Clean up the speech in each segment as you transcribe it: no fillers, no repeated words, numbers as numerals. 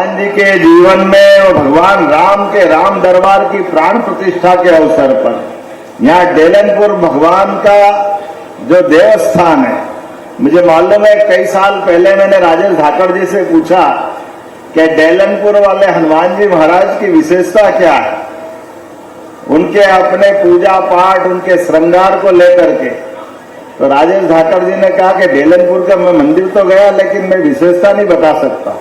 हनुमान जी के जीवन में और भगवान राम के राम दरबार की प्राण प्रतिष्ठा के अवसर पर यहाँ डेलनपुर भगवान का जो देवस्थान है, मुझे मालूम है कई साल पहले मैंने राजेश धाकड़ जी से पूछा कि डेलनपुर वाले हनुमान जी महाराज की विशेषता क्या है, उनके अपने पूजा पाठ, उनके श्रृंगार को लेकर के। तो राजेश धाकड़ जी ने कहा कि डेलनपुर का मैं मंदिर तो गया लेकिन मैं विशेषता नहीं बता सकता।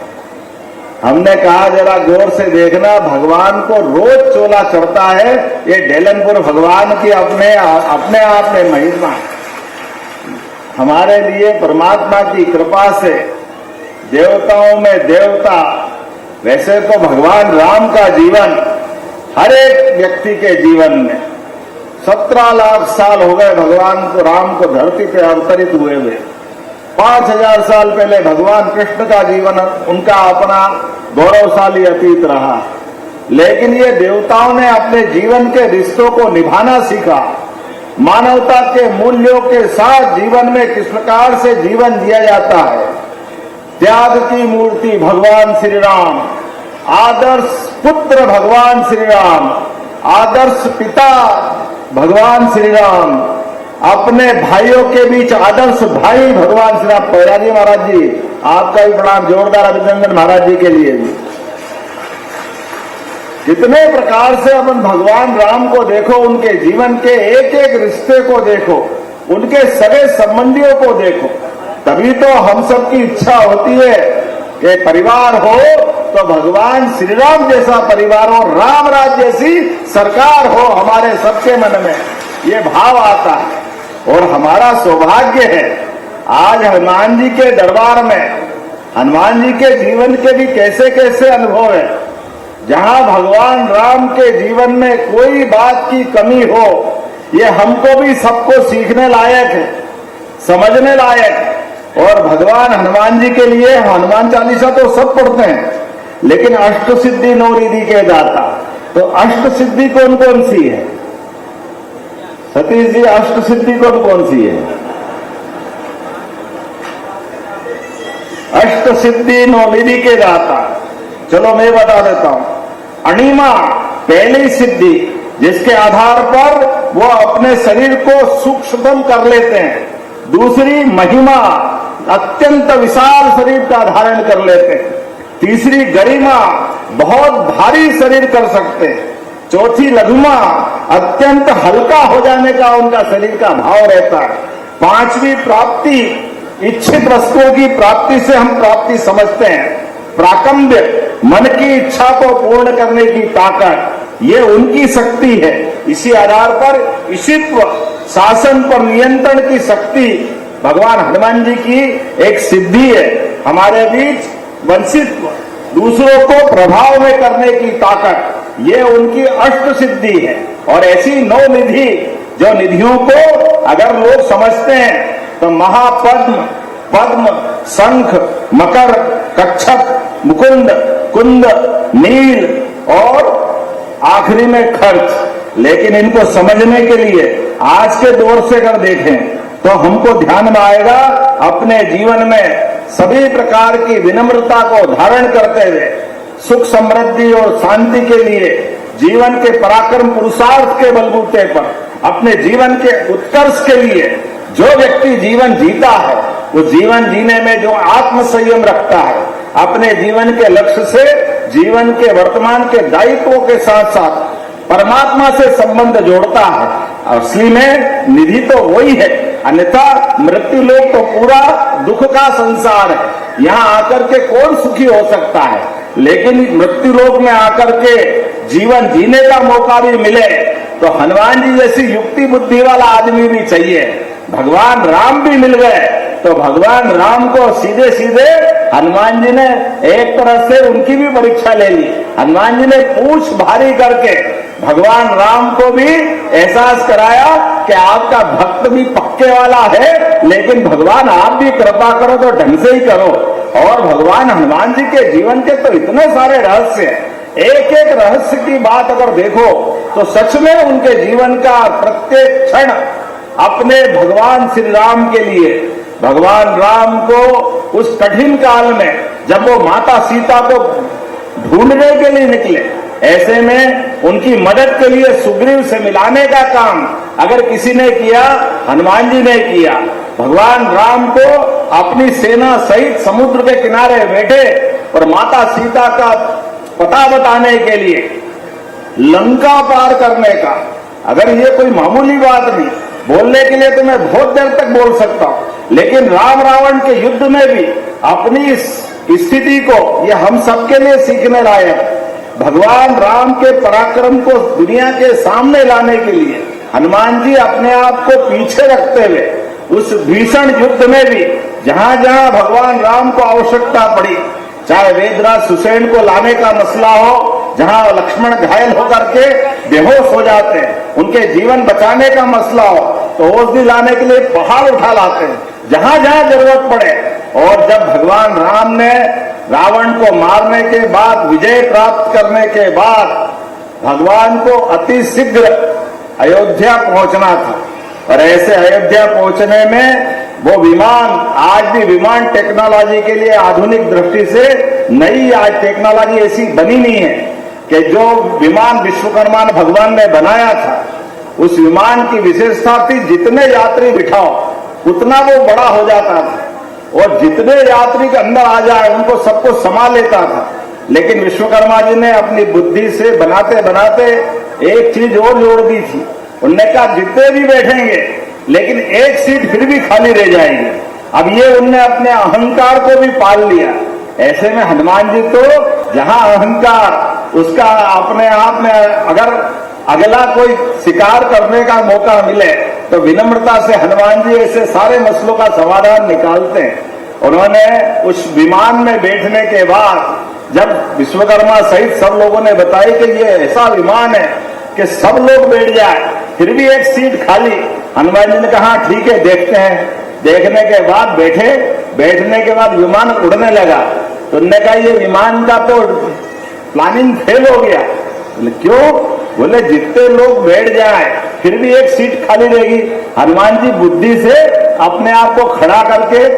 हमने कहा जरा गौर से देखना, भगवान को रोज चोला चढ़ता है, ये डेलनपुर भगवान की अपने आप में महिमा है। हमारे लिए परमात्मा की कृपा से देवताओं में देवता, वैसे तो भगवान राम का जीवन हर एक व्यक्ति के जीवन में 17 लाख साल हो गए भगवान को, राम को धरती पे अवतरित हुए 5000 साल पहले भगवान कृष्ण का जीवन उनका अपना गौरवशाली अतीत रहा। लेकिन ये देवताओं ने अपने जीवन के रिश्तों को निभाना सीखा। मानवता के मूल्यों के साथ जीवन में किस प्रकार से जीवन जिया जाता है। त्याग की मूर्ति भगवान श्री राम, आदर्श पुत्र भगवान श्री राम, आदर्श पिता भगवान श्री राम, अपने भाइयों के बीच आदर्श भाई भगवान श्री राम। पैराजी महाराज जी आपका भी प्रणाम, जोरदार अभिनंदन महाराज जी के लिए भी। कितने प्रकार से अपन भगवान राम को देखो, उनके जीवन के एक एक रिश्ते को देखो, उनके सगे संबंधियों को देखो, तभी तो हम सबकी इच्छा होती है कि परिवार हो तो भगवान श्री राम जैसा परिवार हो, राम राज्य जैसी सरकार हो हमारे सबके मन में, ये भाव आता है। और हमारा सौभाग्य है आज हनुमान जी के दरबार में, हनुमान जी के जीवन के भी कैसे कैसे अनुभव है। जहां भगवान राम के जीवन में कोई बात की कमी हो, ये हमको भी सबको सीखने लायक है, समझने लायक है। और भगवान हनुमान जी के लिए हनुमान चालीसा तो सब पढ़ते हैं, लेकिन अष्ट सिद्धि नौ रिद्धि के दाता, तो अष्ट सिद्धि कौन कौन सी है सतीश जी? अष्ट सिद्धि कौन कौन सी है? अष्ट सिद्धि नौ निधि के दाता, चलो मैं बता देता हूं। अणिमा पहली सिद्धि, जिसके आधार पर वो अपने शरीर को सूक्ष्म कर लेते हैं। दूसरी महिमा, अत्यंत विशाल शरीर का धारण कर लेते हैं। तीसरी गरिमा, बहुत भारी शरीर कर सकते हैं। चौथी लघुमा, अत्यंत हल्का हो जाने का उनका शरीर का भाव रहता है। पांचवी प्राप्ति, इच्छित वस्तुओं की प्राप्ति से हम प्राप्ति समझते हैं। प्राकंब्य, मन की इच्छा को पूर्ण करने की ताकत, ये उनकी शक्ति है। इसी आधार पर ईशित्व, शासन पर नियंत्रण की शक्ति भगवान हनुमान जी की एक सिद्धि है। हमारे बीच वंशित्व, दूसरों को प्रभाव में करने की ताकत, ये उनकी अष्ट सिद्धि है। और ऐसी नौ निधि, जो निधियों को अगर लोग समझते हैं तो महापद्म, पद्म, शंख, मकर, कच्छप, मुकुंद, कुंद, नील और आखिरी में खर्च। लेकिन इनको समझने के लिए आज के दौर से अगर देखें तो हमको ध्यान में आएगा अपने जीवन में सभी प्रकार की विनम्रता को धारण करते हुए सुख समृद्धि और शांति के लिए जीवन के पराक्रम पुरुषार्थ के बलबूते पर अपने जीवन के उत्कर्ष के लिए जो व्यक्ति जीवन जीता है, वो जीवन जीने में जो आत्म संयम रखता है, अपने जीवन के लक्ष्य से जीवन के वर्तमान के दायित्वों के साथ साथ परमात्मा से संबंध जोड़ता है। असली में निधि तो वही है, अन्यथा मृत्यु लोक तो पूरा दुख का संसार है। यहाँ आकर के कौन सुखी हो सकता है? लेकिन मृत्यु लोक में आकर के जीवन जीने का मौका भी मिले तो हनुमान जी जैसी युक्ति बुद्धि वाला आदमी भी चाहिए। भगवान राम भी मिल गए तो भगवान राम को सीधे सीधे हनुमान जी ने एक तरह से उनकी भी परीक्षा ले ली। हनुमान जी ने पूछ भारी करके भगवान राम को भी एहसास कराया कि आपका भक्त भी पक्के वाला है, लेकिन भगवान आप भी कृपा करो तो ढंग से ही करो। और भगवान हनुमान जी के जीवन के तो इतने सारे रहस्य हैं, एक एक रहस्य की बात अगर देखो तो सच में उनके जीवन का प्रत्येक क्षण अपने भगवान श्री राम के लिए, भगवान राम को उस कठिन काल में जब वो माता सीता को ढूंढने के लिए निकले। ऐसे में उनकी मदद के लिए सुग्रीव से मिलाने का काम अगर किसी ने किया, हनुमान जी ने किया। भगवान राम को अपनी सेना सहित समुद्र के किनारे बैठे और माता सीता का पता बताने के लिए, लंका पार करने का, अगर ये कोई मामूली बात नहीं, बोलने के लिए तो मैं बहुत देर तक बोल सकता हूं, लेकिन राम रावण के युद्ध में भी अपनी स्थिति को, ये हम सबके लिए सीखने लायक, भगवान राम के पराक्रम को दुनिया के सामने लाने के लिए हनुमान जी अपने आप को पीछे रखते हुए उस भीषण युद्ध में भी जहां जहां भगवान राम को आवश्यकता पड़ी, चाहे वेदराज सुसेन को लाने का मसला हो, जहां लक्ष्मण घायल होकर के बेहोश हो जाते हैं, उनके जीवन बचाने का मसला हो तो औषधि लाने के लिए पहाड़ उठा लाते हैं, जहां जहां जरूरत पड़े। और जब भगवान राम ने रावण को मारने के बाद, विजय प्राप्त करने के बाद, भगवान को अति शीघ्र अयोध्या पहुंचना था और ऐसे अयोध्या पहुंचने में वो विमान, आज भी विमान टेक्नोलॉजी के लिए आधुनिक दृष्टि से नई आज टेक्नोलॉजी ऐसी बनी नहीं है कि जो विमान विश्वकर्मा ने भगवान ने बनाया था, उस विमान की विशेषता थी जितने यात्री बिठाओ उतना वो बड़ा हो जाता था और जितने यात्री के अंदर आ जाए उनको सबको समा लेता था। लेकिन विश्वकर्मा जी ने अपनी बुद्धि से बनाते बनाते एक चीज और जोड़ दी थी। उनने कहा जितने भी बैठेंगे लेकिन एक सीट फिर भी खाली रह जाएगी। अब ये उनने अपने अहंकार को भी पाल लिया। ऐसे में हनुमान जी तो जहां अहंकार उसका अपने आप में, अगर अगला कोई शिकार करने का मौका मिले तो विनम्रता से हनुमान जी ऐसे सारे मसलों का समाधान निकालते हैं। उन्होंने उस विमान में बैठने के बाद जब विश्वकर्मा सहित सब लोगों ने बताया कि ये ऐसा विमान है कि सब लोग बैठ जाए, फिर भी एक सीट खाली, हनुमान जी ने कहा ठीक है देखते हैं। देखने के बाद बैठे, बैठने के बाद विमान उड़ने लगा तो उन्होंने कहा ये विमान का तो प्लानिंग फेल हो गया। बोले क्यों? बोले जितने लोग बैठ जाए फिर भी एक सीट खाली रहेगी। हनुमान जी बुद्धि से अपने आप को खड़ा करके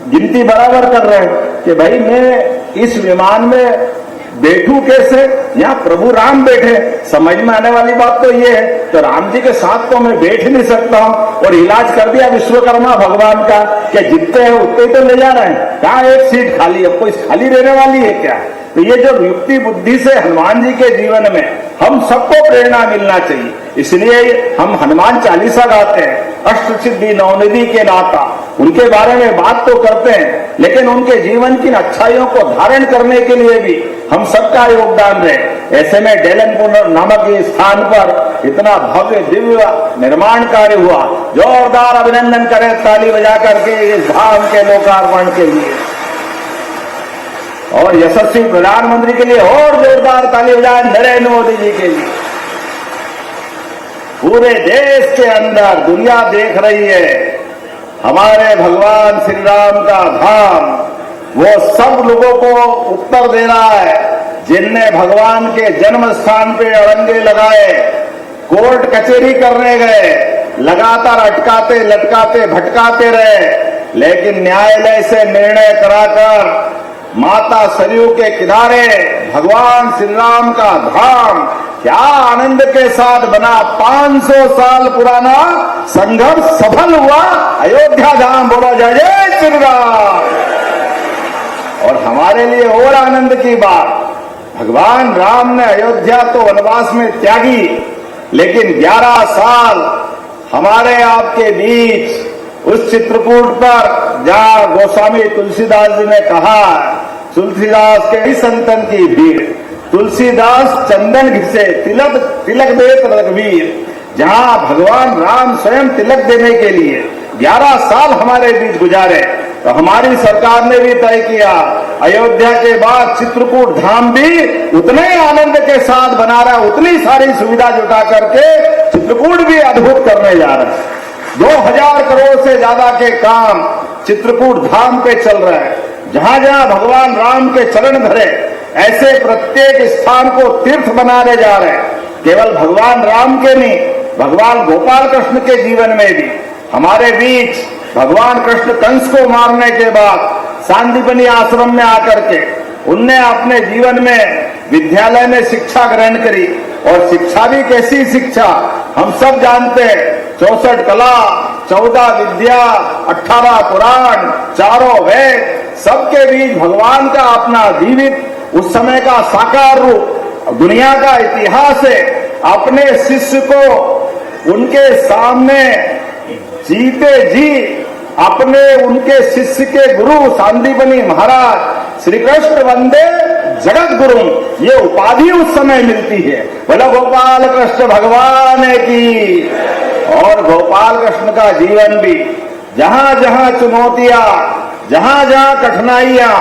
गिनती बराबर कर रहे हैं कि भाई मैं इस विमान में बैठूं कैसे, यहाँ प्रभु राम बैठे। समझ में आने वाली बात तो ये है, तो राम जी के साथ तो मैं बैठ नहीं सकता हूँ। और इलाज कर दिया विश्वकर्मा भगवान का कि जितने हैं उतने तो ले जा रहे हैं, कहाँ एक सीट खाली, अब कोई खाली रहने वाली है क्या? तो ये जो युक्ति बुद्धि से हनुमान जी के जीवन में हम सबको प्रेरणा मिलना चाहिए। इसलिए हम हनुमान चालीसा गाते हैं, अष्ट सिद्धि नवनिधि के दाता, उनके बारे में बात तो करते हैं, लेकिन उनके जीवन की अच्छाइयों को धारण करने के लिए भी हम सबका योगदान रहे। ऐसे में डेलनपुर नामक इस स्थान पर इतना भव्य दिव्य निर्माण कार्य हुआ। जोरदार अभिनंदन करें ताली बजा करके इस धाम के लोकार्पण के लिए, और यशस्वी प्रधानमंत्री के लिए और जोरदार ताली बजाएं नरेंद्र मोदी जी के लिए। पूरे देश के अंदर दुनिया देख रही है हमारे भगवान श्री राम का धाम, वो सब लोगों को उत्तर दे रहा है जिनने भगवान के जन्म स्थान पे अड़ंगे लगाए, कोर्ट कचहरी करने गए, लगातार अटकाते लटकाते भटकाते रहे, लेकिन न्यायालय से निर्णय कराकर माता सरयू के किनारे भगवान श्री राम का धाम क्या आनंद के साथ बना। 500 साल पुराना संघर्ष सफल हुआ, अयोध्या धाम। बोला जय जय श्री राम। और हमारे लिए और आनंद की बात, भगवान राम ने अयोध्या तो वनवास में त्यागी, लेकिन 11 साल हमारे आपके बीच उस चित्रकूट पर जहां गोस्वामी तुलसीदास जी ने कहा, तुलसीदास के ही संतन की भीड़, तुलसीदास चंदन घिसे तिलक देत रघुवीर, जहां भगवान राम स्वयं तिलक देने के लिए 11 साल हमारे बीच गुजारे। तो हमारी सरकार ने भी तय किया अयोध्या के बाद चित्रकूट धाम भी उतने ही आनंद के साथ बना रहा है, उतनी सारी सुविधा जुटा करके चित्रकूट भी अद्भुत करने जा रहा है। 2000 करोड़ से ज्यादा के काम चित्रकूट धाम पे चल रहे हैं। जहां जहां भगवान राम के चरण धरे, ऐसे प्रत्येक स्थान को तीर्थ बनाने जा रहे हैं। केवल भगवान राम के नहीं, भगवान गोपाल कृष्ण के जीवन में भी हमारे बीच भगवान कृष्ण कंस को मारने के बाद सांदीपनी आश्रम में आकर के उनने अपने जीवन में विद्यालय में शिक्षा ग्रहण करी, और शिक्षा भी कैसी शिक्षा हम सब जानते हैं। 64 कला, 14 विद्या, 18 पुराण, चारों वेद, सबके बीच भगवान का अपना जीवित उस समय का साकार रूप दुनिया का इतिहास है। अपने शिष्य को उनके सामने जीते जी अपने उनके शिष्य के गुरु सांदीपनी महाराज श्री कृष्ण वंदे जगत गुरु, ये उपाधि उस समय मिलती है। बोला गोपाल कृष्ण भगवान की। और गोपाल कृष्ण का जीवन भी जहां जहां चुनौतियां, जहां जहां कठिनाइयां,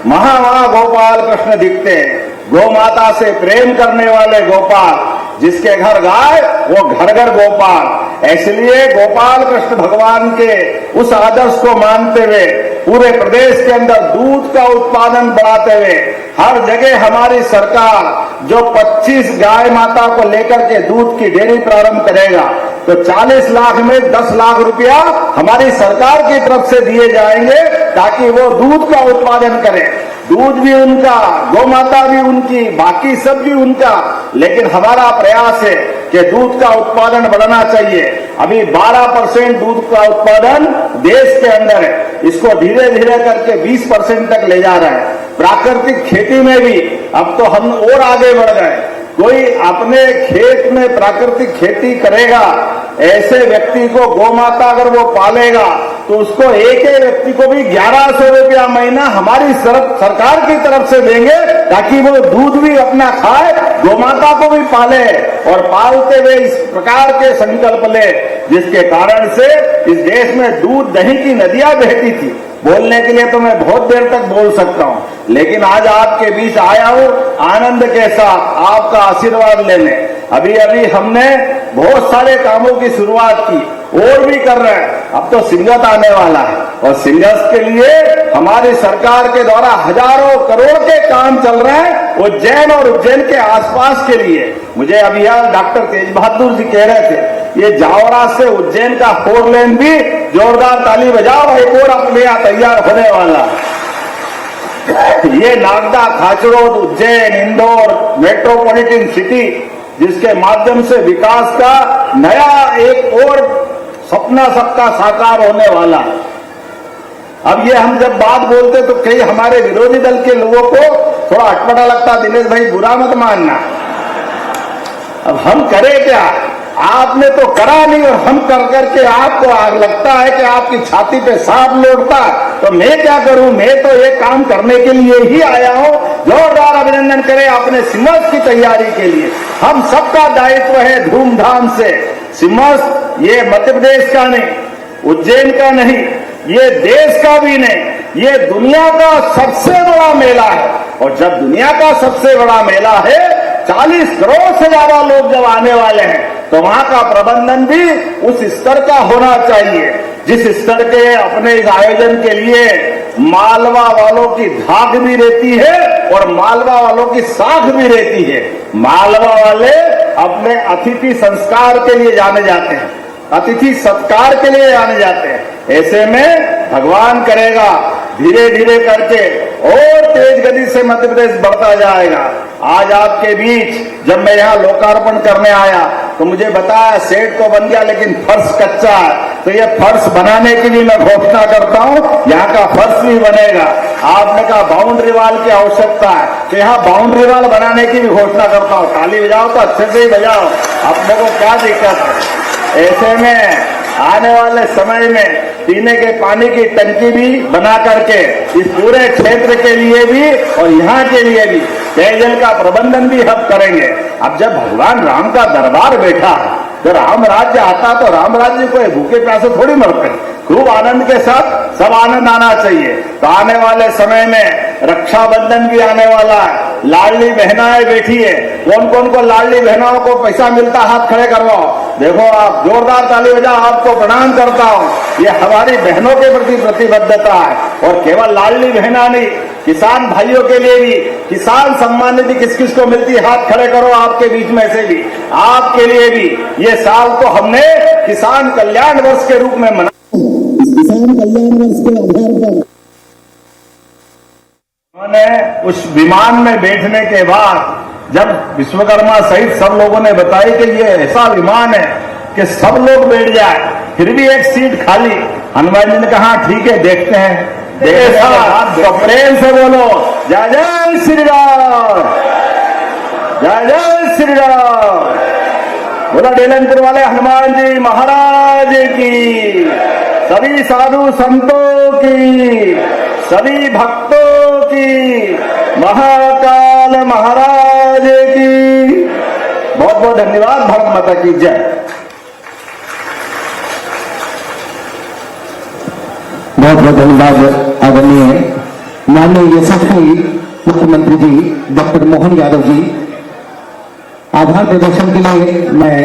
वहां वहां गोपाल कृष्ण दिखते हैं। गौ माता से प्रेम करने वाले गोपाल, जिसके घर गाय वो घर घर गोपाल। इसलिए गोपाल कृष्ण भगवान के उस आदर्श को मानते हुए पूरे प्रदेश के अंदर दूध का उत्पादन बढ़ाते हुए हर जगह हमारी सरकार जो 25 गाय माता को लेकर के दूध की डेयरी प्रारंभ करेगा, तो 40 लाख में 10 लाख रुपया हमारी सरकार की तरफ से दिए जाएंगे, ताकि वो दूध का उत्पादन करें। दूध भी उनका, गौ माता भी उनकी, बाकी सब भी उनका, लेकिन हमारा प्रयास है कि दूध का उत्पादन बढ़ना चाहिए। अभी 12% दूध का उत्पादन देश के अंदर है, इसको धीरे धीरे करके 20% तक ले जा रहे हैं। प्राकृतिक खेती में भी अब तो हम और आगे बढ़ गए। कोई अपने खेत में प्राकृतिक खेती करेगा, ऐसे व्यक्ति को गौ माता अगर वो पालेगा तो उसको एक व्यक्ति को भी 1100 रुपया महीना हमारी सरकार की तरफ से देंगे, ताकि वो दूध भी अपना खाए, गौ माता को भी पाले, और पालते हुए इस प्रकार के संकल्प ले, जिसके कारण से इस देश में दूध दही की नदियां बहती थी। बोलने के लिए तो मैं बहुत देर तक बोल सकता हूं, लेकिन आज आपके बीच आया हूं आनंद के साथ आपका आशीर्वाद लेने। अभी अभी हमने बहुत सारे कामों की शुरुआत की, और भी कर रहे हैं। अब तो सिंगत आने वाला है, और सिंगत के लिए हमारी सरकार के द्वारा हजारों करोड़ के काम चल रहे हैं उज्जैन और उज्जैन के आसपास के लिए। मुझे अभी यार डॉक्टर तेज बहादुर जी कह रहे थे, ये जावरा से उज्जैन का 4 लेन भी जोरदार ताली बजाओ, एक और अपने यहाँ तैयार होने वाला। ये नागदा, खाचरोद, उज्जैन, इंदौर मेट्रोपॉलिटन सिटी, जिसके माध्यम से विकास का नया एक और सपना सबका साकार होने वाला। अब ये हम जब बात बोलते तो कई हमारे विरोधी दल के लोगों को थोड़ा अटपटा लगता, दिनेश भाई बुरा मत मानना। अब हम करें क्या? आपने तो करा नहीं, और हम कर करके आपको आग लगता है कि आपकी छाती पे सांप लौटता, तो मैं क्या करूं? मैं तो ये काम करने के लिए ही आया हूं। जोरदार अभिनंदन करें अपने सिम्हस की तैयारी के लिए। हम सबका दायित्व है धूमधाम से। सिम्हस ये मध्य प्रदेश का नहीं, उज्जैन का नहीं, ये देश का भी नहीं, ये दुनिया का सबसे बड़ा मेला है। और जब दुनिया का सबसे बड़ा मेला है, 40 करोड़ से ज्यादा लोग जब आने वाले हैं, तो वहां का प्रबंधन भी उस स्तर का होना चाहिए, जिस स्तर के अपने इस आयोजन के लिए मालवा वालों की धाक भी रहती है और मालवा वालों की साख भी रहती है। मालवा वाले अपने अतिथि संस्कार के लिए जाने जाते हैं, अतिथि सत्कार के लिए जाने जाते हैं। ऐसे में भगवान करेगा धीरे धीरे करके और तेज गति से मध्य प्रदेश बढ़ता जाएगा। आज आपके बीच जब मैं यहाँ लोकार्पण करने आया तो मुझे बताया सेट तो बन गया लेकिन फर्श कच्चा है, तो ये फर्श बनाने की भी मैं घोषणा करता हूँ, यहाँ का फर्श भी बनेगा। आपने कहा बाउंड्री वाल की आवश्यकता है, तो यहाँ बाउंड्री वाल बनाने की भी घोषणा करता हूँ। ताली बजाओ तो अच्छे से ही बजाओ, अपने को क्या दिक्कत है। ऐसे में आने वाले समय में पीने के पानी की टंकी भी बना करके इस पूरे क्षेत्र के लिए भी और यहाँ के लिए भी पेयजल का प्रबंधन भी हम करेंगे। अब जब भगवान राम का दरबार बैठा है, तो राम राज्य आता, तो राम राज्य को भूखे प्यासे थोड़ी मरते हैं। खूब आनंद के साथ सब आनंद आना चाहिए। तो आने वाले समय में रक्षाबंधन भी आने वाला है, लाडली बहनाएं बैठी है। कौन कौन को लाडली बहनाओं को पैसा मिलता, हाथ खड़े करवाओ। देखो आप जोरदार ताली बजाओ, आपको प्रणाम करता हूँ। ये हमारी बहनों के प्रति प्रतिबद्धता है। और केवल लाडली बहना नहीं, किसान भाइयों के लिए भी किसान सम्मान निधि किस किस को मिलती है, हाथ खड़े करो। आपके बीच में से भी आपके लिए भी ये साल को हमने किसान कल्याण वर्ष के रूप में मना, किसान कल्याण वर्ष के आधार पर उन्होंने उस विमान में बैठने के बाद जब विश्वकर्मा सहित सब लोगों ने बताई कि ये ऐसा विमान है कि सब लोग बैठ जाए, फिर भी एक सीट खाली, हनुमान जी ने कहा ठीक है देखते हैं। तो प्रेम से बोलो जय जय श्री राम, जय जय श्री राम। बोला डेलनपुर वाले हनुमान जी महाराज की, सभी साधु संतों की, सभी भक्तों की, महाकाल महाराज की बहुत बहुत धन्यवाद। भारत माता की जय। बहुत बहुत धन्यवाद आदरणीय माननीय यशस्वी मुख्यमंत्री जी डॉक्टर मोहन यादव जी। आभार प्रदर्शन के लिए मैं